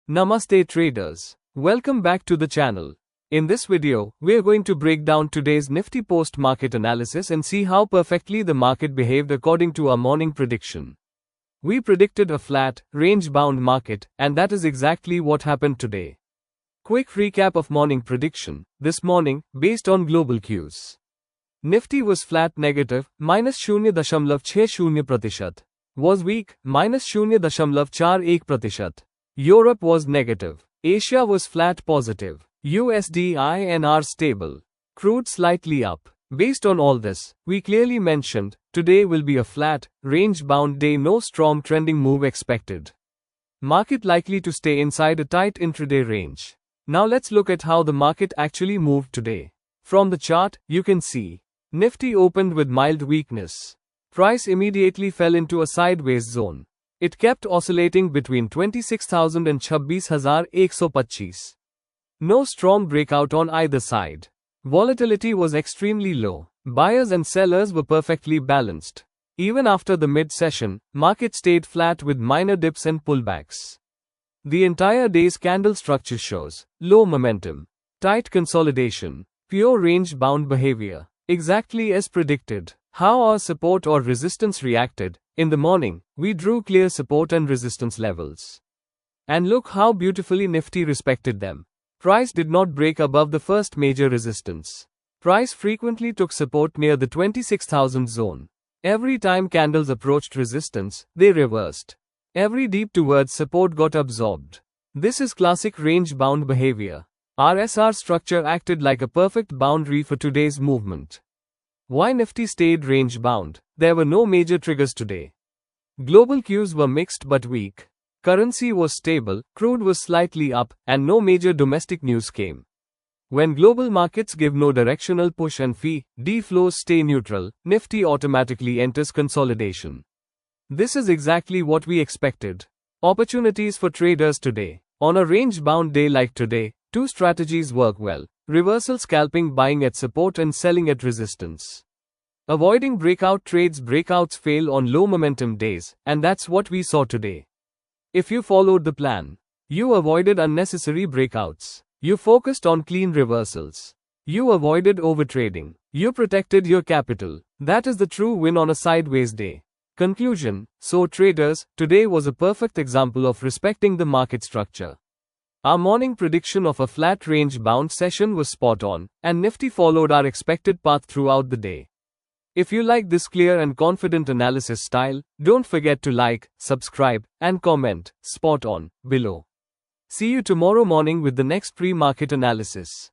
Namaste traders. Welcome back to the channel. In this video, we are going to break down today's Nifty post-market analysis and see how perfectly the market behaved according to our morning prediction. We predicted a flat, range-bound market, and that is exactly what happened today. Quick recap of morning prediction. This morning, based on global cues, Nifty was flat negative, -0.60%. Was weak, -0.41%. Europe was negative. Asia was flat positive. USD INR stable. Crude slightly up. Based on all this, we clearly mentioned, today will be a flat, range-bound day, no strong trending move expected. Market likely to stay inside a tight intraday range. Now let's look at how the market actually moved today. From the chart, you can see, Nifty opened with mild weakness. Price immediately fell into a sideways zone. It kept oscillating between 26,000 and 26,125. No strong breakout on either side. Volatility was extremely low. Buyers and sellers were perfectly balanced. Even after the mid-session, market stayed flat with minor dips and pullbacks. The entire day's candle structure shows low momentum, tight consolidation, pure range-bound behavior. Exactly as predicted. How our support or resistance reacted. In the morning, we drew clear support and resistance levels. And look how beautifully Nifty respected them. Price did not break above the first major resistance. Price frequently took support near the 26,000 zone. Every time candles approached resistance, they reversed. Every deep towards support got absorbed. This is classic range-bound behavior. Our SR structure acted like a perfect boundary for today's movement. Why Nifty stayed range-bound? There were no major triggers today. Global cues were mixed but weak. Currency was stable, crude was slightly up, and no major domestic news came. When global markets give no directional push and D flows stay neutral, Nifty automatically enters consolidation. This is exactly what we expected. Opportunities for traders today. On a range-bound day like today, two strategies work well. Reversal scalping, buying at support and selling at resistance. Avoiding breakout trades. Breakouts fail on low momentum days, and that's what we saw today. If you followed the plan, you avoided unnecessary breakouts. You focused on clean reversals. You avoided overtrading. You protected your capital. That is the true win on a sideways day. Conclusion. So traders, today was a perfect example of respecting the market structure. Our morning prediction of a flat range-bound session was spot on, and Nifty followed our expected path throughout the day. If you like this clear and confident analysis style, don't forget to like, subscribe, and comment, spot on, below. See you tomorrow morning with the next pre-market analysis.